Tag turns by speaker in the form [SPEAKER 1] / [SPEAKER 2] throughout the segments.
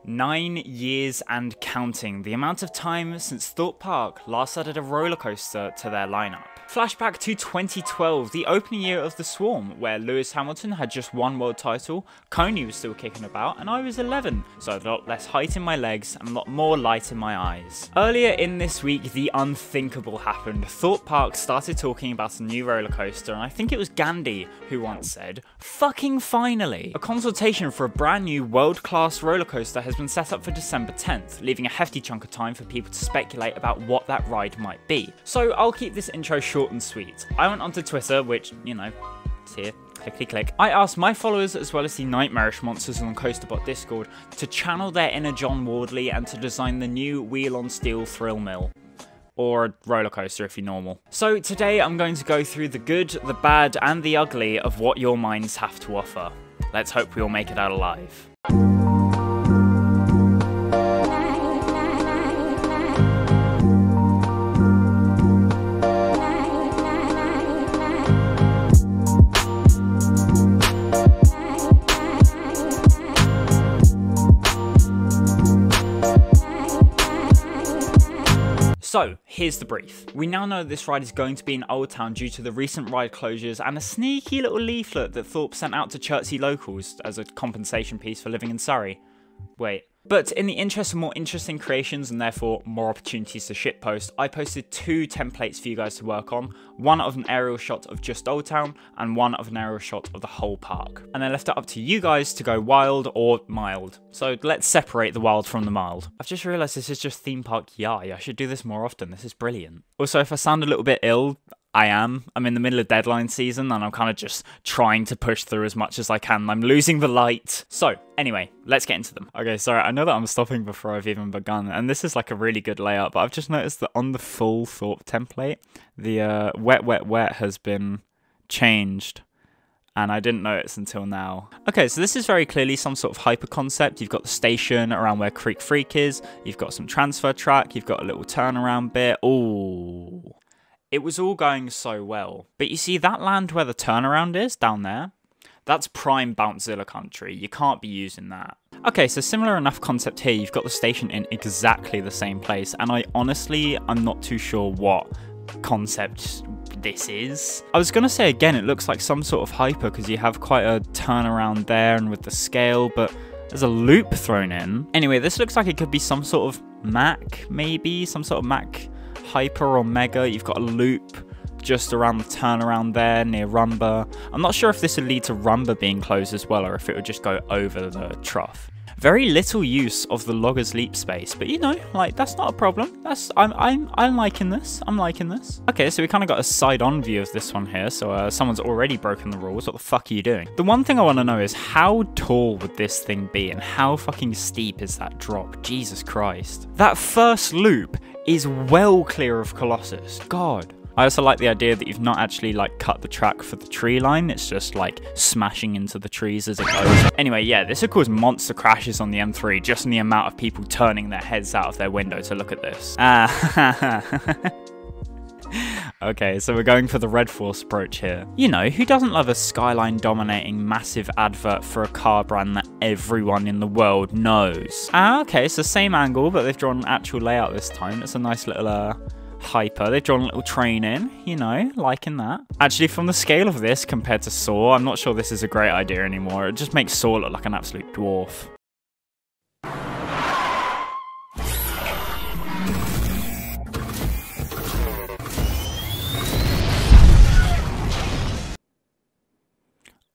[SPEAKER 1] 9 years and counting, the amount of time since Thorpe Park last added a roller coaster to their lineup. Flashback to 2012, the opening year of the Swarm, where Lewis Hamilton had just one world title, Coney was still kicking about, and I was 11, so I had a lot less height in my legs and a lot more light in my eyes. Earlier in this week, the unthinkable happened. Thorpe Park started talking about a new roller coaster, and I think it was Gandhi who once said, "Fucking finally!" A consultation for a brand new world-class roller coaster has been set up for December 10th, leaving a hefty chunk of time for people to speculate about what that ride might be. So I'll keep this intro short and sweet. I went onto Twitter, which, you know, it's here, clickety click. I asked my followers, as well as the nightmarish monsters on CoasterBot Discord, to channel their inner John Wardley and to design the new wheel on steel thrill mill. Or a roller coaster if you're normal. So today I'm going to go through the good, the bad, and the ugly of what your minds have to offer. Let's hope we all make it out alive. So, here's the brief. We now know this ride is going to be in Old Town due to the recent ride closures and a sneaky little leaflet that Thorpe sent out to Chertsey locals as a compensation piece for living in Surrey. Wait. But in the interest of more interesting creations and therefore more opportunities to shitpost, I posted 2 templates for you guys to work on, one of an aerial shot of just Old Town and one of an aerial shot of the whole park. And I left it up to you guys to go wild or mild. So let's separate the wild from the mild. I've just realised this is just theme park yai. I should do this more often. This is brilliant. Also, if I sound a little bit ill, I'm in the middle of deadline season and I'm kind of just trying to push through as much as I can. I'm losing the light. So anyway, let's get into them. Okay, sorry, I know that I'm stopping before I've even begun, and this is like a really good layout, but I've just noticed that on the full Thorpe template, the wet has been changed. And I didn't notice until now. Okay, so this is very clearly some sort of hyper concept. You've got the station around where Creek Freak is. You've got some transfer track. You've got a little turnaround bit. Ooh. It was all going so well. But you see that land where the turnaround is, down there? That's prime Bountzilla country. You can't be using that. Okay, so similar enough concept here. You've got the station in exactly the same place. And I'm not too sure what concept this is. I was going to say again, it looks like some sort of hyper because you have quite a turnaround there and with the scale, but there's a loop thrown in. Anyway, this looks like it could be some sort of Mac, maybe? Some sort of Mac hyper or mega. You've got a loop just around the turnaround there near Rumba. I'm not sure if this would lead to Rumba being closed as well or if it would just go over the trough. Very little use of the Logger's Leap space, but you know, like, that's not a problem. I'm liking this. I'm liking this. Okay, so we kind of got a side-on view of this one here, so someone's already broken the rules. What the fuck are you doing? The one thing I want to know is how tall would this thing be and how fucking steep is that drop? Jesus Christ. That first loop is well clear of Colossus. God. I also like the idea that you've not actually like cut the track for the tree line. It's just like smashing into the trees as it goes. Anyway, yeah, this would cause monster crashes on the M3 just in the amount of people turning their heads out of their window to look at this. Okay, so we're going for the Red Force approach here. You know, who doesn't love a skyline dominating massive advert for a car brand that everyone in the world knows? Okay, so same angle, but they've drawn an actual layout this time. It's a nice little hyper. They've drawn a little train in, you know, liking that. Actually, from the scale of this compared to Saw, I'm not sure this is a great idea anymore. It just makes Saw look like an absolute dwarf.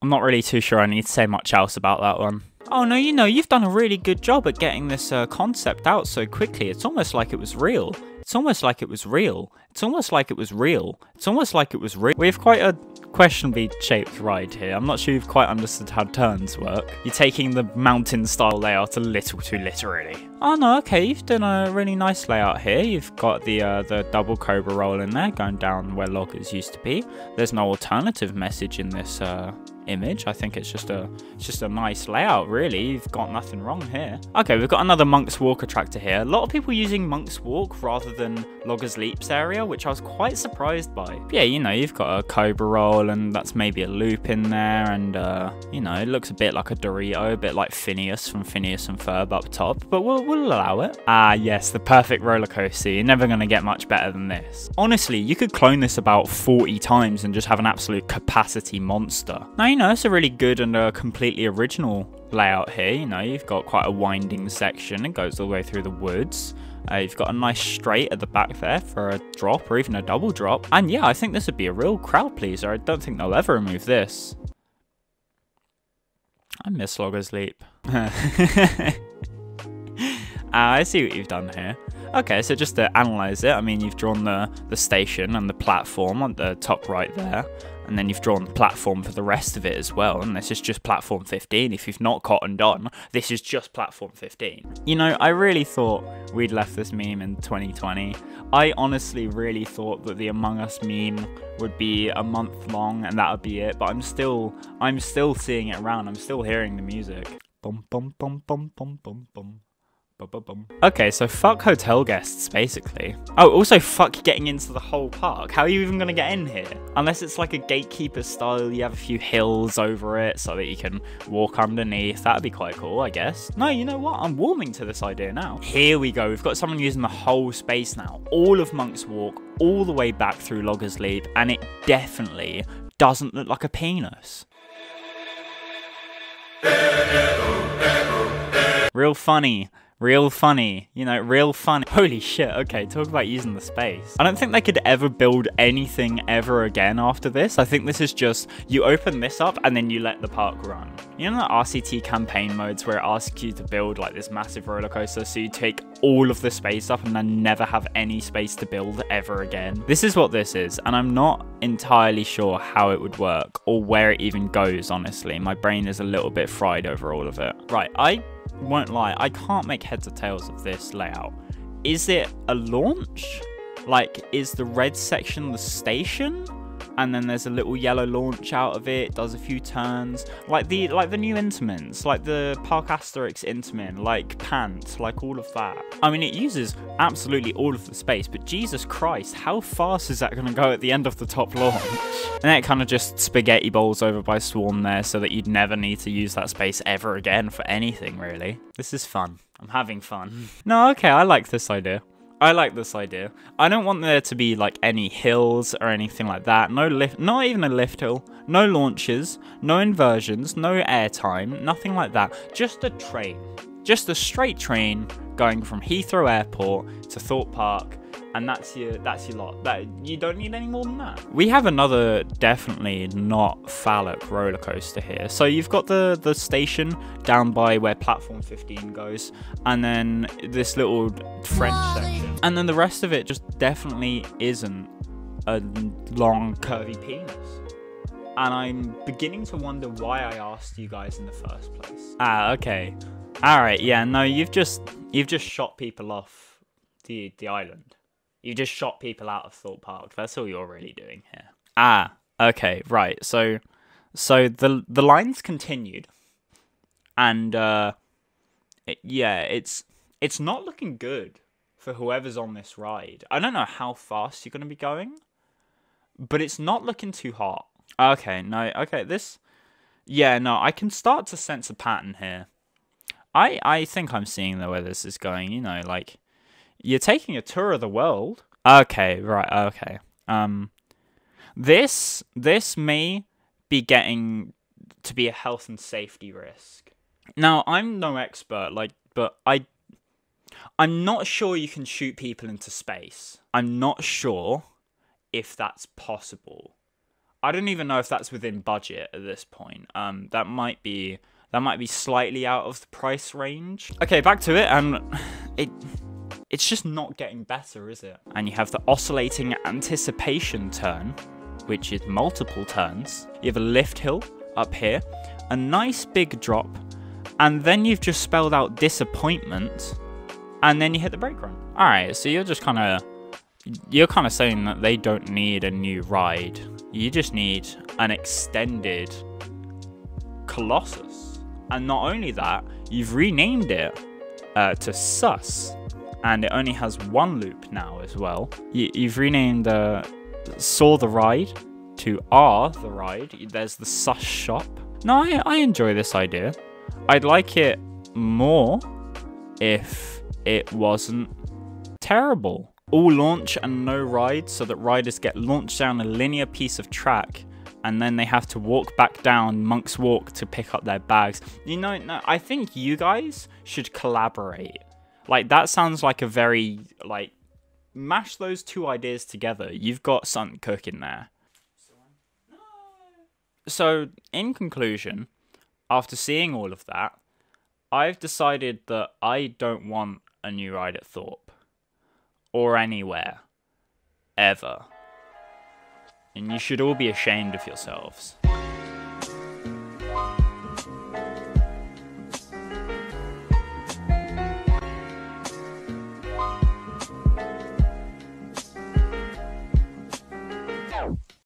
[SPEAKER 1] I'm not really too sure I need to say much else about that one. Oh no, you know, you've done a really good job at getting this concept out so quickly. It's almost like it was real. It's almost like it was real. It's almost like it was real. It's almost like it was real. We have quite a questionably shaped ride here. I'm not sure you've quite understood how turns work. You're taking the mountain style layout a little too literally. Oh no, okay, you've done a really nice layout here. You've got the double cobra roll in there, going down where loggers used to be. There's no alternative message in this image. I think it's just a nice layout, really. You've got nothing wrong here. Okay, we've got another Monk's Walk attractor here. A lot of people using Monk's Walk rather than Loggers Leaps area, which I was quite surprised by. But yeah, you know, you've got a Cobra Roll, and that's maybe a loop in there, and you know, it looks a bit like a Dorito, a bit like Phineas from Phineas and Ferb up top, but we'll allow it. Ah, yes, the perfect roller coaster. You're never going to get much better than this. Honestly, you could clone this about 40 times and just have an absolute capacity monster. Now, you know, it's a really good and completely original layout here. You know, you've got quite a winding section. It goes all the way through the woods. You've got a nice straight at the back there for a drop or even a double drop. And yeah, I think this would be a real crowd pleaser. I don't think they'll ever remove this. I miss Loggers Leap. I see what you've done here. Okay, so just to analyse it, I mean, you've drawn the station and the platform on the top right there, and then you've drawn the platform for the rest of it as well, and this is just platform 15. If you've not cottoned on, this is just platform 15. You know, I really thought we'd left this meme in 2020. I honestly really thought that the Among Us meme would be a month long and that would be it, but I'm still seeing it around. I'm still hearing the music. Bum bum bum bum bum bum bum. Okay, so fuck hotel guests, basically. Oh, also fuck getting into the whole park. How are you even going to get in here? Unless it's like a gatekeeper style, you have a few hills over it so that you can walk underneath. That'd be quite cool, I guess. No, you know what? I'm warming to this idea now. Here we go. We've got someone using the whole space now. All of Monk's Walk, all the way back through Loggers Leap, and it definitely doesn't look like a penis. Real funny. Real funny, you know, real fun. Holy shit, okay, talk about using the space. I don't think they could ever build anything ever again after this. I think this is just, you open this up and then you let the park run. You know the RCT campaign modes where it asks you to build like this massive roller coaster, so you take all of the space up and then never have any space to build ever again? This is what this is, and I'm not entirely sure how it would work or where it even goes, honestly. My brain is a little bit fried over all of it. Right, I won't lie, I can't make heads or tails of this layout. Is it a launch? Like, is the red section the station? And then there's a little yellow launch out of it, does a few turns. Like the new Intamins, like the Park Asterix Intamin, like Pant, like all of that. I mean, it uses absolutely all of the space, but Jesus Christ, how fast is that going to go at the end of the top launch? And then it kind of just spaghetti bowls over by Swarm there so that you'd never need to use that space ever again for anything, really. This is fun. I'm having fun. No, okay, I like this idea. I like this idea. I don't want there to be like any hills or anything like that. No lift, not even a lift hill. No launches, no inversions, no airtime, nothing like that. Just a train. Just a straight train going from Heathrow Airport to Thorpe Park. And that's your lot. You don't need any more than that. We have another definitely not phallic roller coaster here. So you've got the station down by where platform 15 goes, and then this little French section. And then the rest of it just definitely isn't a long curvy penis. And I'm beginning to wonder why I asked you guys in the first place. Ah, okay. Alright, yeah, no, you've just shot people off the island. You just shot people out of Thorpe Park. That's all you're really doing here. Ah, okay, right. So the lines continued, and yeah, it's not looking good for whoever's on this ride. I don't know how fast you're gonna be going, but it's not looking too hot. Okay, no, okay, yeah, no, I can start to sense a pattern here. I think I'm seeing where this is going. You know, like, you're taking a tour of the world. Okay, right, okay. This may be getting to be a health and safety risk. Now, I'm no expert, like, but I'm not sure you can shoot people into space. I'm not sure if that's possible. I don't even know if that's within budget at this point. That might be slightly out of the price range. Okay, back to it, and it's just not getting better, is it? And you have the oscillating anticipation turn, which is multiple turns. You have a lift hill up here, a nice big drop, and then you've just spelled out disappointment, and then you hit the brake run. All right, so you're kind of saying that they don't need a new ride. You just need an extended Colossus. And not only that, you've renamed it to Sus. And it only has one loop now as well. You've renamed Saw the Ride to the Ride. There's the Sus shop. No, I enjoy this idea. I'd like it more if it wasn't terrible. All launch and no ride, so that riders get launched down a linear piece of track and then they have to walk back down Monk's Walk to pick up their bags. You know, no, I think you guys should collaborate. Like, that sounds like a very, like, mash those two ideas together. You've got something cooking there. So, in conclusion, after seeing all of that, I've decided that I don't want a new ride at Thorpe. Or anywhere. Ever. And you should all be ashamed of yourselves.